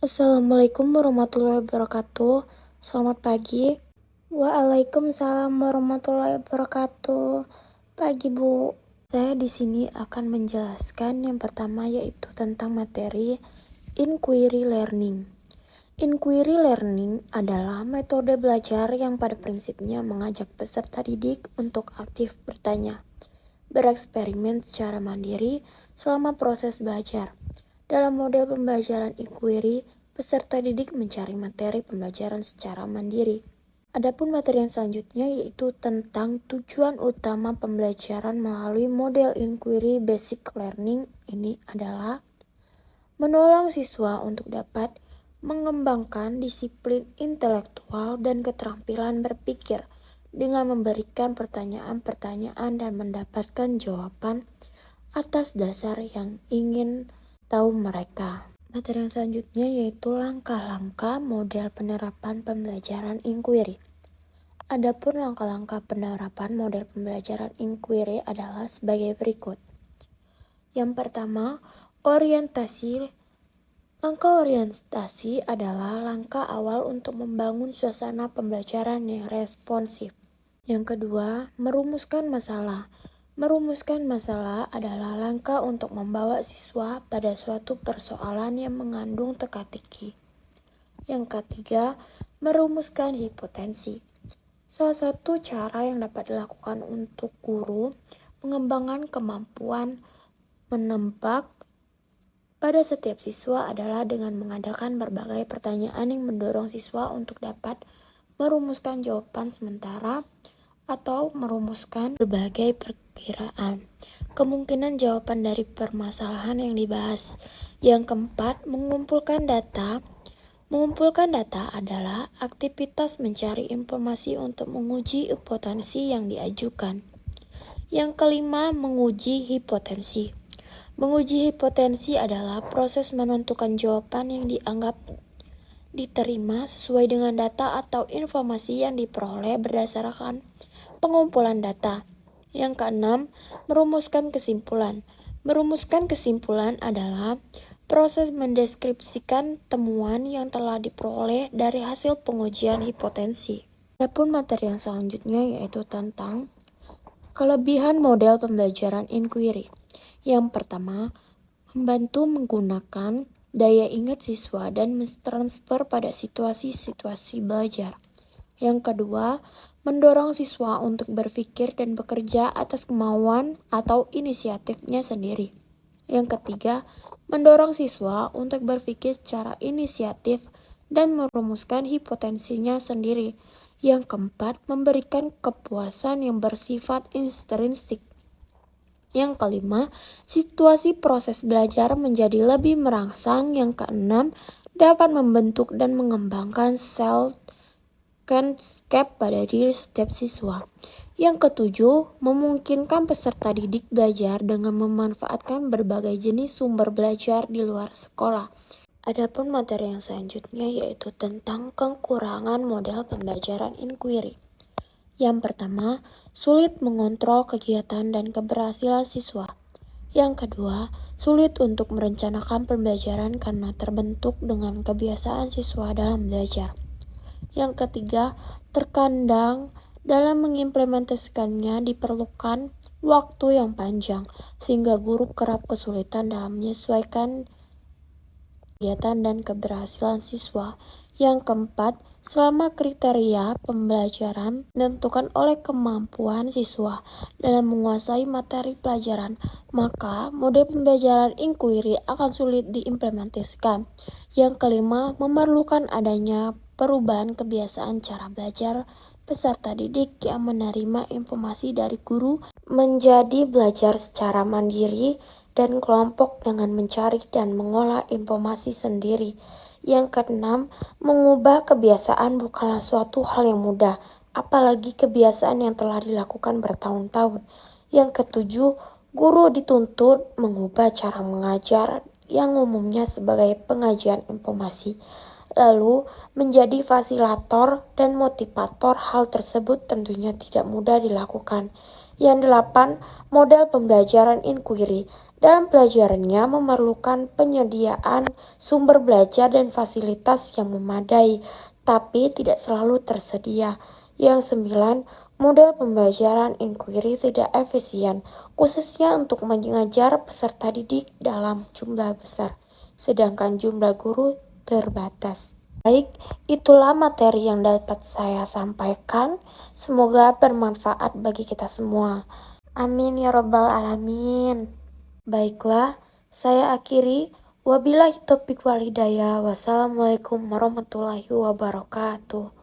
Assalamualaikum warahmatullahi wabarakatuh. Selamat pagi. Waalaikumsalam warahmatullahi wabarakatuh. Pagi, Bu. Saya di sini akan menjelaskan yang pertama yaitu tentang materi inquiry learning. Inquiry learning adalah metode belajar yang pada prinsipnya mengajak peserta didik untuk aktif bertanya, bereksperimen secara mandiri selama proses belajar. Dalam model pembelajaran inquiry, peserta didik mencari materi pembelajaran secara mandiri. Adapun materi yang selanjutnya yaitu tentang tujuan utama pembelajaran melalui model inquiry basic learning. Ini adalah menolong siswa untuk dapat mengembangkan disiplin intelektual dan keterampilan berpikir dengan memberikan pertanyaan-pertanyaan dan mendapatkan jawaban atas dasar yang ingin tahu mereka. Materi yang selanjutnya yaitu langkah-langkah model penerapan pembelajaran inquiry. Adapun langkah-langkah penerapan model pembelajaran inquiry adalah sebagai berikut. Yang pertama, orientasi. Langkah orientasi adalah langkah awal untuk membangun suasana pembelajaran yang responsif. Yang kedua, merumuskan masalah. Merumuskan masalah adalah langkah untuk membawa siswa pada suatu persoalan yang mengandung teka-teki. Yang ketiga, merumuskan hipotensi. Salah satu cara yang dapat dilakukan untuk guru mengembangkan kemampuan menebak pada setiap siswa adalah dengan mengadakan berbagai pertanyaan yang mendorong siswa untuk dapat merumuskan jawaban sementara atau merumuskan berbagai perkiraan kemungkinan jawaban dari permasalahan yang dibahas. Yang keempat, mengumpulkan data. Mengumpulkan data adalah aktivitas mencari informasi untuk menguji hipotensi yang diajukan. Yang kelima, menguji hipotensi. Menguji hipotensi adalah proses menentukan jawaban yang dianggap diterima sesuai dengan data atau informasi yang diperoleh berdasarkan pengumpulan data. Yang keenam, merumuskan kesimpulan. Merumuskan kesimpulan adalah proses mendeskripsikan temuan yang telah diperoleh dari hasil pengujian hipotensi. Adapun materi yang selanjutnya yaitu tentang kelebihan model pembelajaran inquiry. Yang pertama, membantu menggunakan daya ingat siswa dan mentransfer pada situasi-situasi belajar. Yang kedua, mendorong siswa untuk berpikir dan bekerja atas kemauan atau inisiatifnya sendiri. Yang ketiga, mendorong siswa untuk berpikir secara inisiatif dan merumuskan hipotensinya sendiri. Yang keempat, memberikan kepuasan yang bersifat intrinsik. Yang kelima, situasi proses belajar menjadi lebih merangsang. Yang keenam, dapat membentuk dan mengembangkan self-concept pada diri setiap siswa. Yang ketujuh, memungkinkan peserta didik belajar dengan memanfaatkan berbagai jenis sumber belajar di luar sekolah. Adapun materi yang selanjutnya yaitu tentang kekurangan model pembelajaran inquiry. Yang pertama, sulit mengontrol kegiatan dan keberhasilan siswa. Yang kedua, sulit untuk merencanakan pembelajaran karena terbentuk dengan kebiasaan siswa dalam belajar. Yang ketiga, terkadang dalam mengimplementasikannya diperlukan waktu yang panjang, sehingga guru kerap kesulitan dalam menyesuaikan kegiatan dan keberhasilan siswa. Yang keempat, selama kriteria pembelajaran ditentukan oleh kemampuan siswa dalam menguasai materi pelajaran, maka model pembelajaran inquiry akan sulit diimplementasikan. Yang kelima, memerlukan adanya perubahan kebiasaan cara belajar peserta didik yang menerima informasi dari guru menjadi belajar secara mandiri dan kelompok dengan mencari dan mengolah informasi sendiri. Yang keenam, mengubah kebiasaan bukanlah suatu hal yang mudah, apalagi kebiasaan yang telah dilakukan bertahun-tahun. Yang ketujuh, guru dituntut mengubah cara mengajar yang umumnya sebagai pengajian informasi, lalu menjadi fasilitator dan motivator. Hal tersebut tentunya tidak mudah dilakukan. Yang 8, model pembelajaran inquiry. Dalam pelajarannya memerlukan penyediaan sumber belajar dan fasilitas yang memadai, tapi tidak selalu tersedia. Yang 9, model pembelajaran inquiry tidak efisien, khususnya untuk mengajar peserta didik dalam jumlah besar, sedangkan jumlah guru terbatas. Baik, itulah materi yang dapat saya sampaikan. Semoga bermanfaat bagi kita semua. Amin ya robbal alamin. Baiklah, saya akhiri. Wabillahi taufiq wal hidayah. Wassalamualaikum warahmatullahi wabarakatuh.